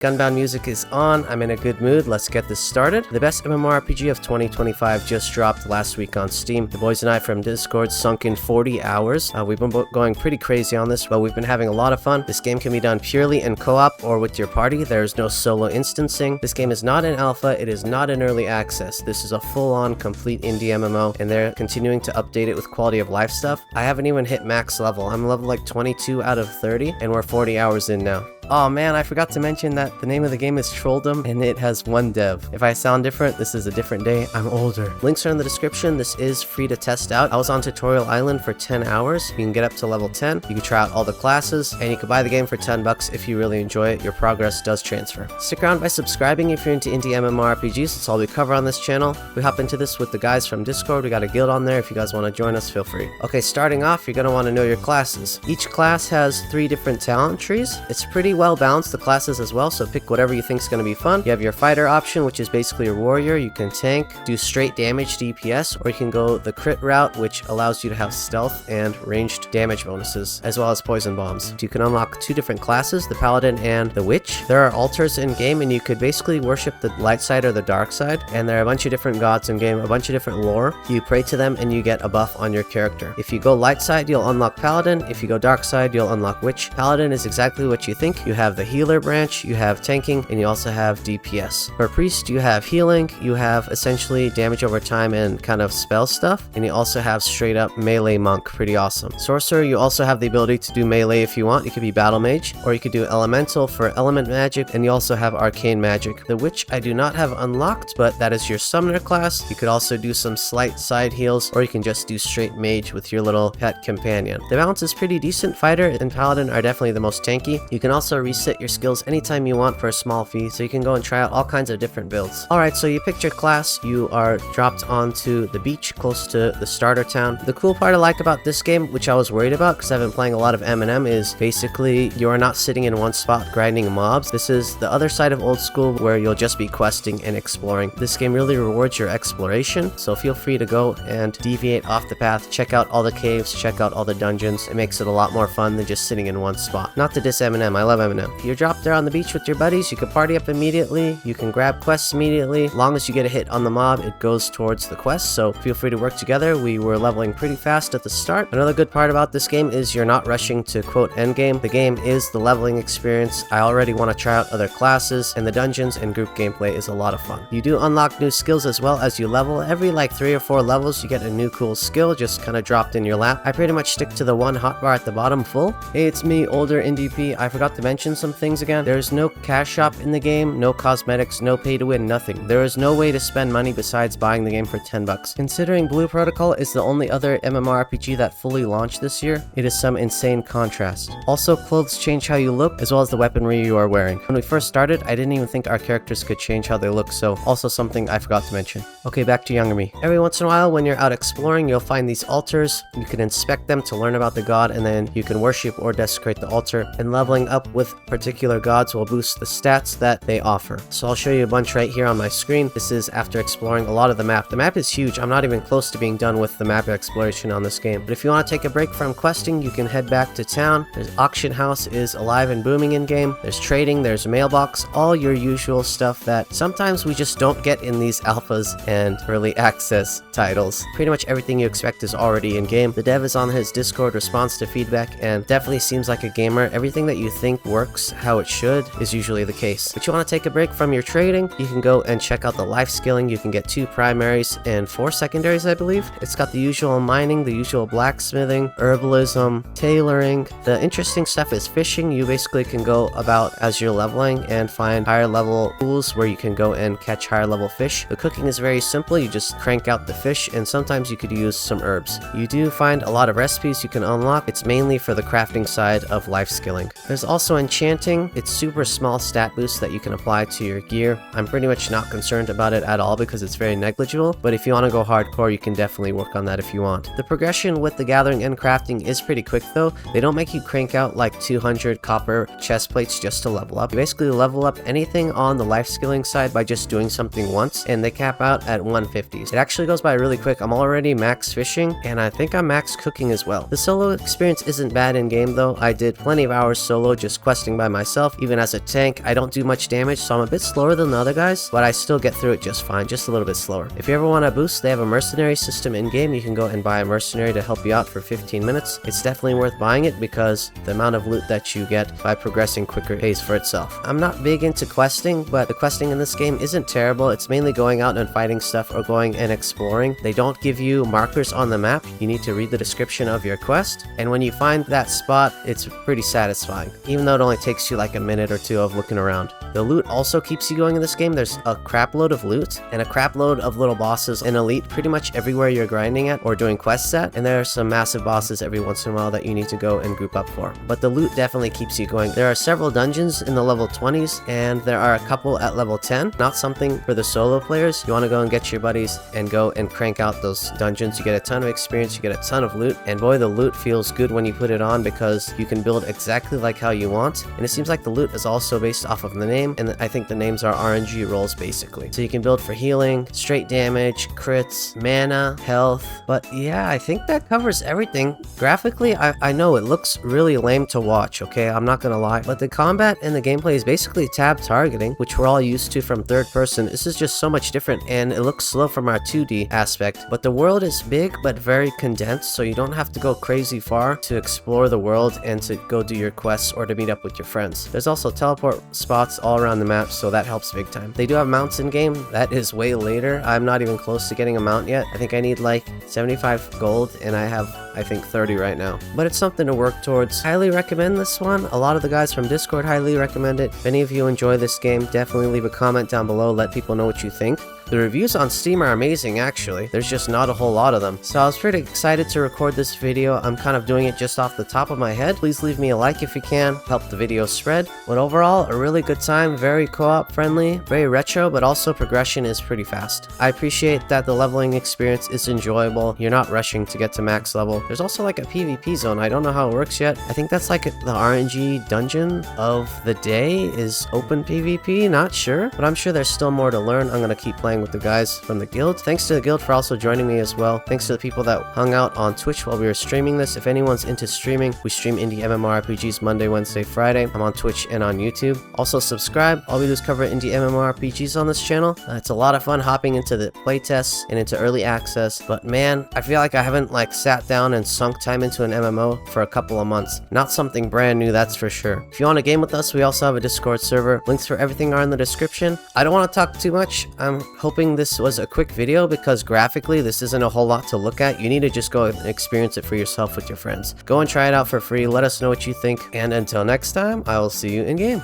Gunbound music is on, I'm in a good mood, let's get this started. The best MMORPG of 2025 just dropped last week on Steam. The boys and I from Discord sunk in 40 hours. We've been going pretty crazy on this, but we've been having a lot of fun. This game can be done purely in co-op or with your party. There is no solo instancing. This game is not in alpha, it is not in early access. This is a full-on complete indie MMO, and they're continuing to update it with quality of life stuff. I haven't even hit max level. I'm level like 22 out of 30, and we're 40 hours in now. Oh man, I forgot to mention that the name of the game is Trolldom, and it has one dev. If I sound different, this is a different day. I'm older. Links are in the description. This is free to test out. I was on Tutorial Island for 10 hours. You can get up to level 10. You can try out all the classes, and you can buy the game for 10 bucks if you really enjoy it. Your progress does transfer. Stick around by subscribing if you're into indie MMORPGs. That's all we cover on this channel. We hop into this with the guys from Discord. We got a guild on there. If you guys want to join us, feel free. Okay, starting off, you're going to want to know your classes. Each class has 3 different talent trees. It's pretty well balanced, the classes as well, so pick whatever you think is going to be fun. You have your fighter option, which is basically your warrior. You can tank, do straight damage DPS, or you can go the crit route, which allows you to have stealth and ranged damage bonuses, as well as poison bombs. You can unlock 2 different classes, the paladin and the witch. There are altars in game, and you could basically worship the light side or the dark side, and there are a bunch of different gods in game, a bunch of different lore. You pray to them and you get a buff on your character. If you go light side, you'll unlock paladin. If you go dark side, you'll unlock witch. Paladin is exactly what you think. You have the healer branch, you have tanking, and you also have DPS. For priest, you have healing, you have essentially damage over time and kind of spell stuff, and you also have straight up melee monk. Pretty awesome. Sorcerer, you also have the ability to do melee if you want. You could be battle mage, or you could do elemental for element magic, and you also have arcane magic. The witch I do not have unlocked, but that is your summoner class. You could also do some slight side heals, or you can just do straight mage with your little pet companion. The balance is pretty decent. Fighter and paladin are definitely the most tanky. You can also reset your skills anytime you want for a small fee, so you can go and try out all kinds of different builds. Alright, so you picked your class, you are dropped onto the beach close to the starter town. The cool part I like about this game, which I was worried about because I've been playing a lot of M&M, is basically you are not sitting in one spot grinding mobs. This is the other side of old school where you'll just be questing and exploring. This game really rewards your exploration, so feel free to go and deviate off the path, check out all the caves, check out all the dungeons. It makes it a lot more fun than just sitting in one spot. Not to diss M&M, I love M&M. You're dropped there on the beach with your buddies, you can party up immediately, you can grab quests immediately. As long as you get a hit on the mob, it goes towards the quest, so feel free to work together. We were leveling pretty fast at the start. Another good part about this game is you're not rushing to quote endgame. The game is the leveling experience. I already want to try out other classes, and the dungeons and group gameplay is a lot of fun. You do unlock new skills as well as you level. Every like 3 or 4 levels you get a new cool skill just kind of dropped in your lap. I pretty much stick to the one hotbar at the bottom full. Hey, it's me, older NDP. I forgot to mention some things again. There's no cash shop in the game, no cosmetics, no pay to win, nothing. There is no way to spend money besides buying the game for 10 bucks. Considering Blue Protocol is the only other MMORPG that fully launched this year, it is some insane contrast. Also, clothes change how you look, as well as the weaponry you are wearing. When we first started, I didn't even think our characters could change how they look, so also something I forgot to mention. Okay, back to younger me. Every once in a while, when you're out exploring, you'll find these altars. You can inspect them to learn about the god, and then you can worship or desecrate the altar, and leveling up with particular gods will boost the stats that they offer. So I'll show you a bunch right here on my screen. This is after exploring a lot of the map. The map is huge. I'm not even close to being done with the map exploration on this game. But if you want to take a break from questing, you can head back to town. There's auction house is alive and booming in game. There's trading, there's mailbox, all your usual stuff that sometimes we just don't get in these alphas and early access titles. Pretty much everything you expect is already in game. The dev is on his Discord, responds to feedback, and definitely seems like a gamer. Everything that you think works how it should is usually the case. But you want to take a break from your trading, you can go and check out the life skilling. You can get 2 primaries and 4 secondaries, I believe. It's got the usual mining, the usual blacksmithing, herbalism, tailoring. The interesting stuff is fishing. You basically can go about as you're leveling and find higher level pools where you can go and catch higher level fish. The cooking is very simple. You just crank out the fish, and sometimes you could use some herbs. You do find a lot of recipes you can unlock. It's mainly for the crafting side of life skilling. There's also enchanting. It's super small stat boosts that you can apply to your gear. I'm pretty much not concerned about it at all because it's very negligible, but if you want to go hardcore, you can definitely work on that if you want. The progression with the gathering and crafting is pretty quick though. They don't make you crank out like 200 copper chest plates just to level up. You basically level up anything on the life skilling side by just doing something once, and they cap out at 150s. It actually goes by really quick. I'm already max fishing, and I think I'm max cooking as well. The solo experience isn't bad in game though. I did plenty of hours solo just questing by myself. Even as a tank, I don't do much damage, so I'm a bit slower than the other guys, but I still get through it just fine, just a little bit slower. If you ever want a boost, they have a mercenary system in-game. You can go and buy a mercenary to help you out for 15 minutes. It's definitely worth buying it because the amount of loot that you get by progressing quicker pays for itself. I'm not big into questing, but the questing in this game isn't terrible. It's mainly going out and fighting stuff or going and exploring. They don't give you markers on the map. You need to read the description of your quest, and when you find that spot, it's pretty satisfying, even though it only takes you like a minute or two of looking around. The loot also keeps you going in this game. There's a crap load of loot and a crap load of little bosses in Elite pretty much everywhere you're grinding at or doing quests at, and there are some massive bosses every once in a while that you need to go and group up for. But the loot definitely keeps you going. There are several dungeons in the level 20s, and there are a couple at level 10. Not something for the solo players. You want to go and get your buddies and go and crank out those dungeons. You get a ton of experience, you get a ton of loot, and boy, the loot feels good when you put it on because you can build exactly like how you want. And it seems like the loot is also based off of the name, and I think the names are RNG rolls basically. So you can build for healing, straight damage, crits, mana, health. But yeah, I think that covers everything. Graphically, I know it looks really lame to watch, okay? I'm not gonna lie. But the combat and the gameplay is basically tab targeting, which we're all used to from third person. This is just so much different, and it looks slow from our 2D aspect. But the world is big but very condensed, so you don't have to go crazy far to explore the world and to go do your quests or to meet up with your friends. There's also teleport spots all around the map, so that helps big time. They do have mounts in game. That is way later. I'm not even close to getting a mount yet. I think I need like 75 gold, and I have, I think, 30 right now. But it's something to work towards. Highly recommend this one. A lot of the guys from Discord highly recommend it. If any of you enjoy this game, definitely leave a comment down below. Let people know what you think. The reviews on Steam are amazing, actually. There's just not a whole lot of them. So I was pretty excited to record this video. I'm kind of doing it just off the top of my head. Please leave me a like if you can. Help the video spread. But overall, a really good time. Very co-op friendly. Very retro, but also progression is pretty fast. I appreciate that the leveling experience is enjoyable. You're not rushing to get to max level. There's also like a PvP zone. I don't know how it works yet. I think that's like the RNG dungeon of the day is open PvP. Not sure, but I'm sure there's still more to learn. I'm going to keep playing with the guys from the guild. Thanks to the guild for also joining me as well. Thanks to the people that hung out on Twitch while we were streaming this. If anyone's into streaming, we stream indie MMORPGs Monday, Wednesday, Friday. I'm on Twitch and on YouTube. Also subscribe. All we do is cover indie MMORPGs on this channel. It's a lot of fun hopping into the playtests and into early access, but man, I feel like I haven't like sat down and sunk time into an MMO for a couple of months. Not something brand new, that's for sure. If you want to game with us, we also have a Discord server. Links for everything are in the description. I don't want to talk too much. I'm hoping this was a quick video because graphically this isn't a whole lot to look at. You need to just go and experience it for yourself with your friends. Go and try it out for free. Let us know what you think, and until next time, I will see you in game.